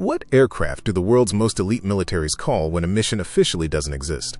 What aircraft do the world's most elite militaries call when a mission officially doesn't exist?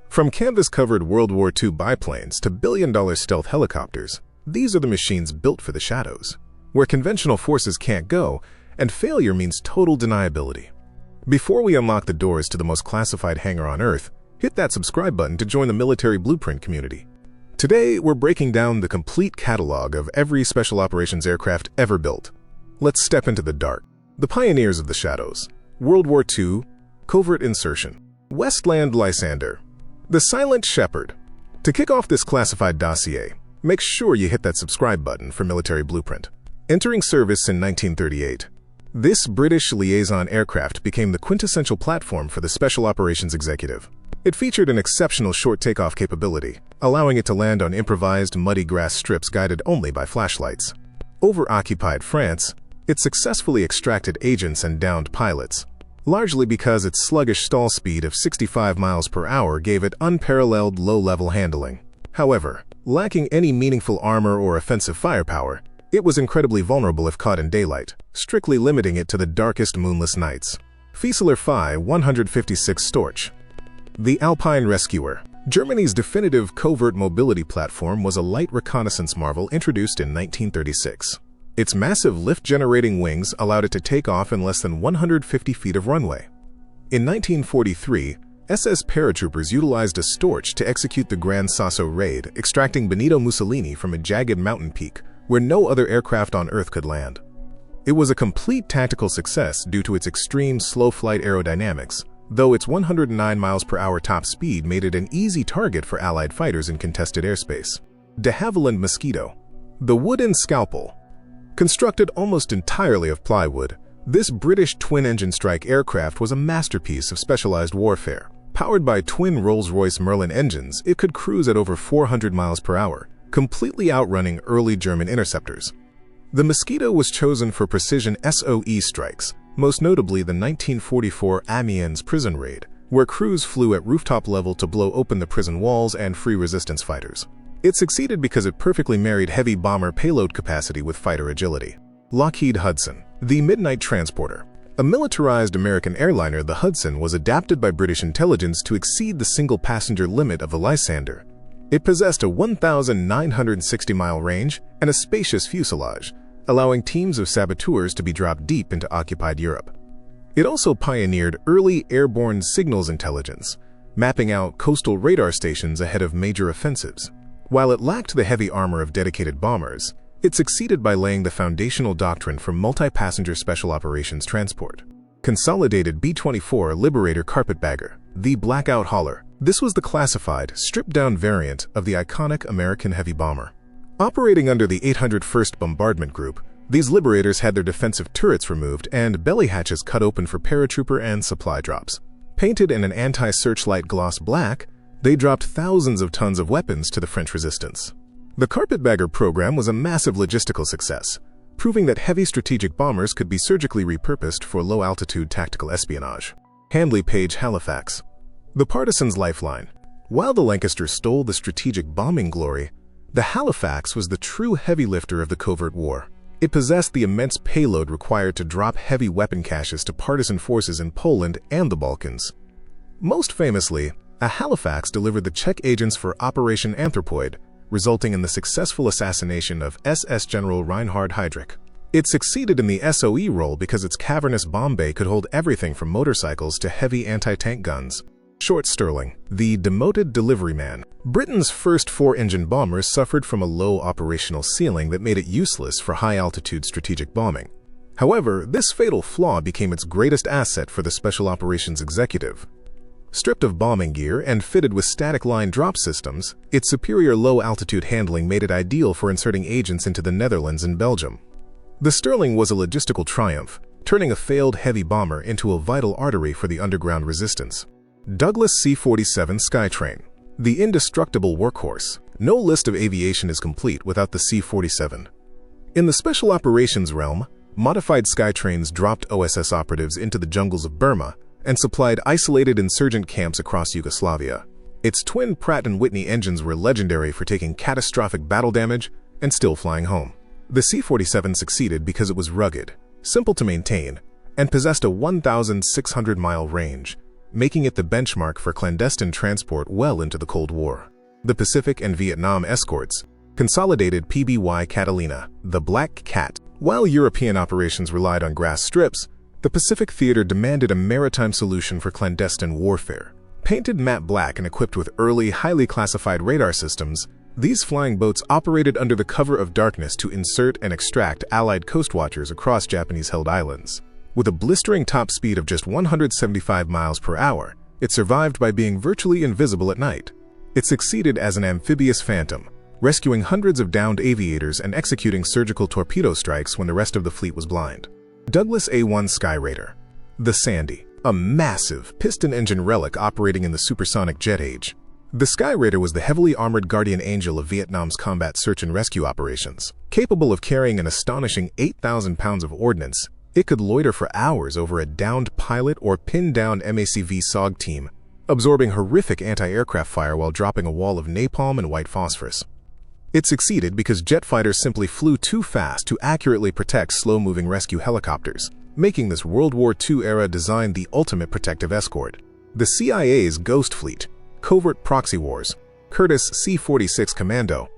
From canvas-covered World War II biplanes to billion-dollar stealth helicopters, these are the machines built for the shadows, where conventional forces can't go, and failure means total deniability. Before we unlock the doors to the most classified hangar on Earth, hit that subscribe button to join the military blueprint community. Today, we're breaking down the complete catalog of every special operations aircraft ever built. Let's step into the dark. The pioneers of the shadows. World War II, covert insertion. Westland Lysander. The Silent Shepherd. To kick off this classified dossier, make sure you hit that subscribe button for Military Blueprint. Entering service in 1938, this British liaison aircraft became the quintessential platform for the Special Operations Executive. It featured an exceptional short takeoff capability, allowing it to land on improvised muddy grass strips guided only by flashlights. Over occupied France, it successfully extracted agents and downed pilots, largely because its sluggish stall speed of 65 miles per hour gave it unparalleled low-level handling. However, lacking any meaningful armor or offensive firepower, it was incredibly vulnerable if caught in daylight, strictly limiting it to the darkest moonless nights. Fieseler Phi 156 Storch. The Alpine Rescuer. Germany's definitive covert mobility platform was a light reconnaissance marvel introduced in 1936. Its massive lift-generating wings allowed it to take off in less than 150 feet of runway. In 1943, SS paratroopers utilized a Storch to execute the Gran Sasso raid, extracting Benito Mussolini from a jagged mountain peak where no other aircraft on Earth could land. It was a complete tactical success due to its extreme slow-flight aerodynamics, though its 109 miles per hour top speed made it an easy target for Allied fighters in contested airspace. De Havilland Mosquito. The Wooden Scalpel. Constructed almost entirely of plywood, this British twin-engine strike aircraft was a masterpiece of specialized warfare. Powered by twin Rolls-Royce Merlin engines, it could cruise at over 400 miles per hour, completely outrunning early German interceptors. The Mosquito was chosen for precision SOE strikes, most notably the 1944 Amiens prison raid, where crews flew at rooftop level to blow open the prison walls and free resistance fighters. It succeeded because it perfectly married heavy bomber payload capacity with fighter agility. Lockheed Hudson. The Midnight Transporter. A militarized American airliner, the Hudson was adapted by British intelligence to exceed the single-passenger limit of the Lysander. It possessed a 1,960-mile range and a spacious fuselage, allowing teams of saboteurs to be dropped deep into occupied Europe. It also pioneered early airborne signals intelligence, mapping out coastal radar stations ahead of major offensives. While it lacked the heavy armor of dedicated bombers, it succeeded by laying the foundational doctrine for multi-passenger special operations transport. Consolidated B-24 Liberator Carpetbagger. The Blackout Hauler. This was the classified, stripped-down variant of the iconic American heavy bomber. Operating under the 801st Bombardment Group, these Liberators had their defensive turrets removed and belly hatches cut open for paratrooper and supply drops. Painted in an anti-searchlight gloss black, they dropped thousands of tons of weapons to the French resistance. The Carpetbagger program was a massive logistical success, proving that heavy strategic bombers could be surgically repurposed for low-altitude tactical espionage. Handley Page Halifax. The Partisan's Lifeline. While the Lancaster stole the strategic bombing glory, the Halifax was the true heavy lifter of the covert war. It possessed the immense payload required to drop heavy weapon caches to partisan forces in Poland and the Balkans. Most famously, a Halifax delivered the Czech agents for Operation Anthropoid, resulting in the successful assassination of SS General Reinhard Heydrich. It succeeded in the SOE role because its cavernous bomb bay could hold everything from motorcycles to heavy anti-tank guns. Short Stirling. The Demoted Delivery Man. Britain's first four-engine bombers suffered from a low operational ceiling that made it useless for high-altitude strategic bombing. However, this fatal flaw became its greatest asset for the Special Operations Executive. Stripped of bombing gear and fitted with static line drop systems, its superior low-altitude handling made it ideal for inserting agents into the Netherlands and Belgium. The Stirling was a logistical triumph, turning a failed heavy bomber into a vital artery for the underground resistance. Douglas C-47 Skytrain. The Indestructible Workhorse. No list of aviation is complete without the C-47. In the special operations realm, modified Skytrains dropped OSS operatives into the jungles of Burma and supplied isolated insurgent camps across Yugoslavia. Its twin Pratt & Whitney engines were legendary for taking catastrophic battle damage and still flying home. The C-47 succeeded because it was rugged, simple to maintain, and possessed a 1,600-mile range, making it the benchmark for clandestine transport well into the Cold War. The Pacific and Vietnam escorts consolidated PBY Catalina, the Black Cat. While European operations relied on grass strips, the Pacific theater demanded a maritime solution for clandestine warfare. Painted matte black and equipped with early, highly classified radar systems, these flying boats operated under the cover of darkness to insert and extract Allied coastwatchers across Japanese-held islands. With a blistering top speed of just 175 miles per hour, it survived by being virtually invisible at night. It succeeded as an amphibious phantom, rescuing hundreds of downed aviators and executing surgical torpedo strikes when the rest of the fleet was blind. Douglas A-1 Sky Raider. The Sandy, a massive piston-engine relic operating in the supersonic jet age. The Sky Raider was the heavily armored guardian angel of Vietnam's combat search and rescue operations. Capable of carrying an astonishing 8,000 pounds of ordnance, it could loiter for hours over a downed pilot or pinned-down MACV SOG team, absorbing horrific anti-aircraft fire while dropping a wall of napalm and white phosphorus. It succeeded because jet fighters simply flew too fast to accurately protect slow-moving rescue helicopters, making this World War II-era design the ultimate protective escort. The CIA's Ghost Fleet, Covert Proxy Wars, Curtiss C-46 Commando.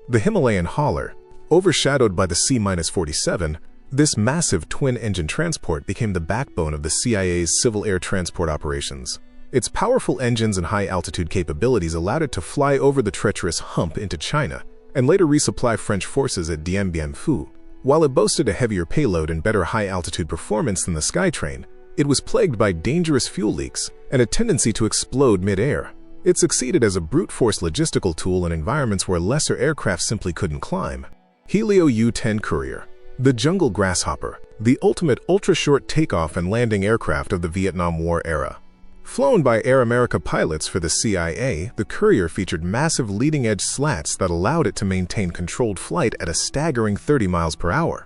The Himalayan Hauler, overshadowed by the C-47, this massive twin-engine transport became the backbone of the CIA's civil air transport operations. Its powerful engines and high-altitude capabilities allowed it to fly over the treacherous hump into China and later resupply French forces at Dien Bien Phu. While it boasted a heavier payload and better high-altitude performance than the Skytrain, it was plagued by dangerous fuel leaks and a tendency to explode mid-air. It succeeded as a brute-force logistical tool in environments where lesser aircraft simply couldn't climb. Helio U-10 Courier. The Jungle Grasshopper, the ultimate ultra-short takeoff and landing aircraft of the Vietnam War era. Flown by Air America pilots for the CIA, the Courier featured massive leading-edge slats that allowed it to maintain controlled flight at a staggering 30 miles per hour.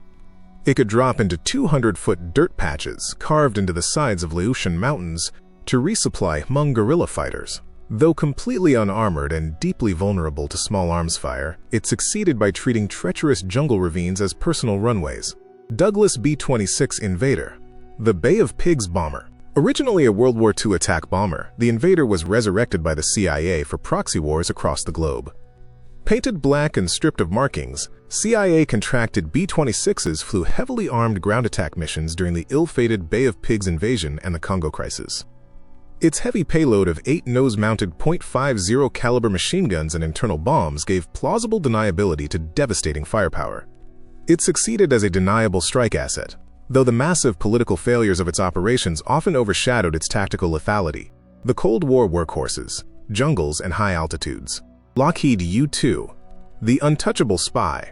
It could drop into 200-foot dirt patches carved into the sides of Laotian mountains to resupply Hmong guerrilla fighters. Though completely unarmored and deeply vulnerable to small arms fire, it succeeded by treating treacherous jungle ravines as personal runways. Douglas B-26 Invader. The Bay of Pigs Bomber. Originally a World War II attack bomber, the Invader was resurrected by the CIA for proxy wars across the globe. Painted black and stripped of markings, CIA-contracted B-26s flew heavily armed ground attack missions during the ill-fated Bay of Pigs invasion and the Congo crisis. Its heavy payload of 8 nose-mounted .50 caliber machine guns and internal bombs gave plausible deniability to devastating firepower. It succeeded as a deniable strike asset, though the massive political failures of its operations often overshadowed its tactical lethality. The Cold War workhorses, jungles, and high altitudes. Lockheed U-2, the untouchable spy.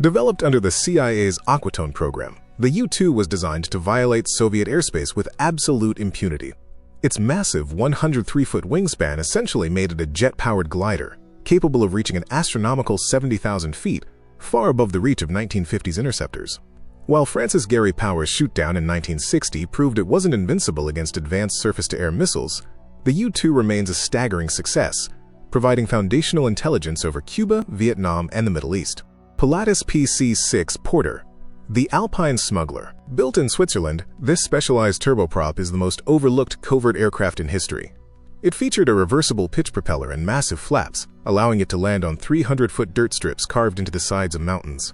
Developed under the CIA's Aquatone program, the U-2 was designed to violate Soviet airspace with absolute impunity. Its massive 103-foot wingspan essentially made it a jet-powered glider, capable of reaching an astronomical 70,000 feet, far above the reach of 1950s interceptors. While Francis Gary Powers' shootdown in 1960 proved it wasn't invincible against advanced surface-to-air missiles, the U-2 remains a staggering success, providing foundational intelligence over Cuba, Vietnam, and the Middle East. Pilatus PC-6 Porter. The Alpine Smuggler. Built in Switzerland, this specialized turboprop is the most overlooked covert aircraft in history. It featured a reversible pitch propeller and massive flaps, allowing it to land on 300-foot dirt strips carved into the sides of mountains.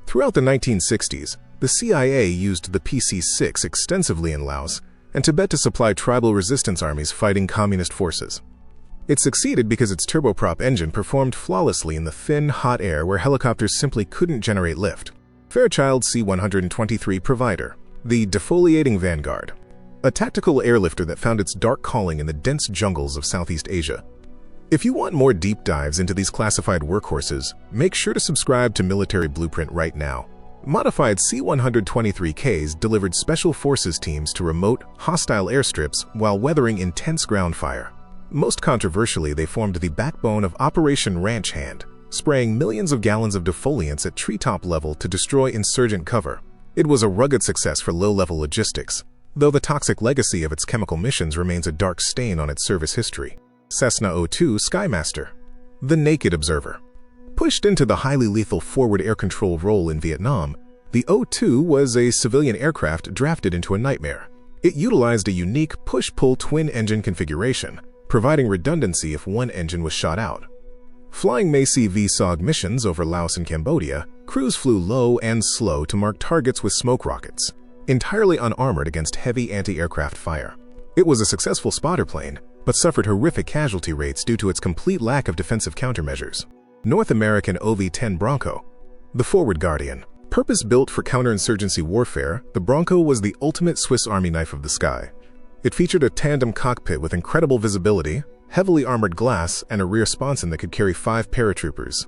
Throughout the 1960s, the CIA used the PC-6 extensively in Laos and Tibet to supply tribal resistance armies fighting communist forces. It succeeded because its turboprop engine performed flawlessly in the thin, hot air where helicopters simply couldn't generate lift. Fairchild C-123 Provider. The Defoliating Vanguard. A tactical airlifter that found its dark calling in the dense jungles of Southeast Asia. If you want more deep dives into these classified workhorses, make sure to subscribe to Military Blueprint right now. Modified C-123Ks delivered special forces teams to remote, hostile airstrips while weathering intense ground fire. Most controversially, they formed the backbone of Operation Ranch Hand, spraying millions of gallons of defoliants at treetop level to destroy insurgent cover. It was a rugged success for low-level logistics, though the toxic legacy of its chemical missions remains a dark stain on its service history. Cessna 02 Skymaster. The Naked Observer. Pushed into the highly lethal forward air control role in Vietnam, The O-2 was a civilian aircraft drafted into a nightmare. It utilized a unique push-pull twin-engine configuration, providing redundancy if one engine was shot out. Flying Macy VSOG missions over Laos and Cambodia, crews flew low and slow to mark targets with smoke rockets, entirely unarmored against heavy anti-aircraft fire. It was a successful spotter plane, but suffered horrific casualty rates due to its complete lack of defensive countermeasures. North American OV-10 Bronco. The Forward Guardian. Purpose-built for counterinsurgency warfare, the Bronco was the ultimate Swiss Army knife of the sky. It featured a tandem cockpit with incredible visibility, heavily armored glass, and a rear sponson that could carry 5 paratroopers.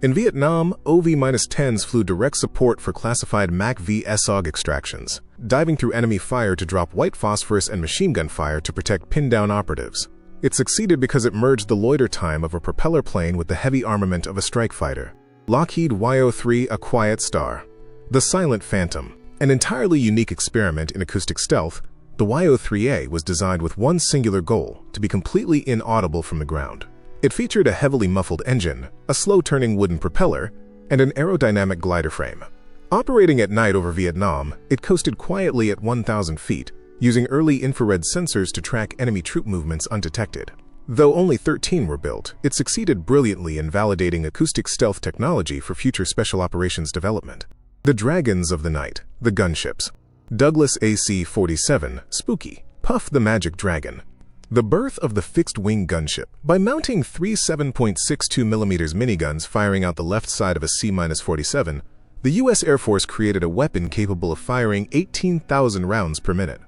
In Vietnam, OV-10s flew direct support for classified MAC-V SOG extractions, diving through enemy fire to drop white phosphorus and machine gun fire to protect pinned-down operatives. It succeeded because it merged the loiter time of a propeller plane with the heavy armament of a strike fighter. Lockheed WWII A Quiet Star. The Silent Phantom. An entirely unique experiment in acoustic stealth, the WWII was designed with one singular goal: to be completely inaudible from the ground. It featured a heavily muffled engine, a slow-turning wooden propeller, and an aerodynamic glider frame. Operating at night over Vietnam, it coasted quietly at 1,000 feet, using early infrared sensors to track enemy troop movements undetected. Though only 13 were built, it succeeded brilliantly in validating acoustic stealth technology for future special operations development. The Dragons of the Night, the gunships. Douglas AC-47, Spooky, Puff the Magic Dragon. The birth of the fixed-wing gunship. By mounting 3 7.62mm miniguns firing out the left side of a C-47, the U.S. Air Force created a weapon capable of firing 18,000 rounds per minute.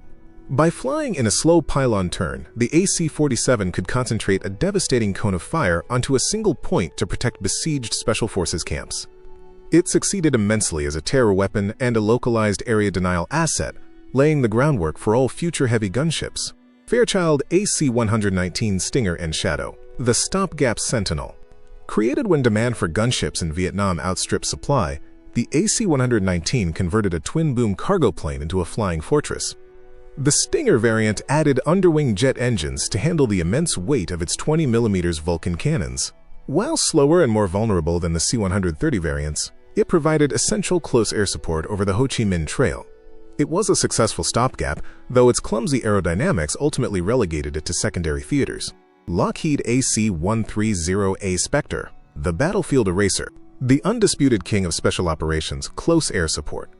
By flying in a slow pylon turn, the AC-47 could concentrate a devastating cone of fire onto a single point to protect besieged Special Forces camps. It succeeded immensely as a terror weapon and a localized area denial asset, laying the groundwork for all future heavy gunships. Fairchild AC-119 Stinger and Shadow. The Stopgap Sentinel. Created when demand for gunships in Vietnam outstripped supply, the AC-119 converted a twin-boom cargo plane into a flying fortress. The Stinger variant added underwing jet engines to handle the immense weight of its 20mm Vulcan cannons. While slower and more vulnerable than the C-130 variants, it provided essential close air support over the Ho Chi Minh Trail. It was a successful stopgap, though its clumsy aerodynamics ultimately relegated it to secondary theaters. Lockheed AC-130A Spectre. The Battlefield Eraser. The undisputed king of special operations, close air support.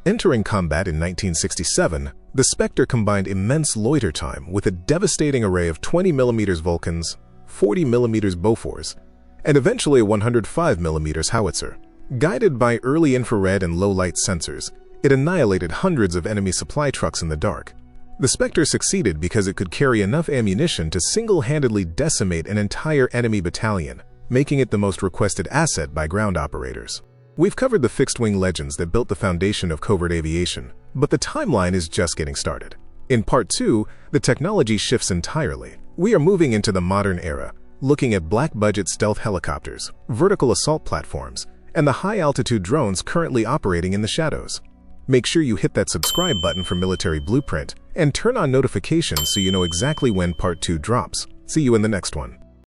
Entering combat in 1967, the Spectre combined immense loiter time with a devastating array of 20mm Vulcans, 40mm Bofors, and eventually a 105mm howitzer. Guided by early infrared and low-light sensors, it annihilated hundreds of enemy supply trucks in the dark. The Spectre succeeded because it could carry enough ammunition to single-handedly decimate an entire enemy battalion, making it the most requested asset by ground operators. We've covered the fixed-wing legends that built the foundation of covert aviation, but the timeline is just getting started. In Part 2, the technology shifts entirely. We are moving into the modern era, looking at black-budget stealth helicopters, vertical assault platforms, and the high-altitude drones currently operating in the shadows. Make sure you hit that subscribe button for Military Blueprint and turn on notifications so you know exactly when Part 2 drops. See you in the next one.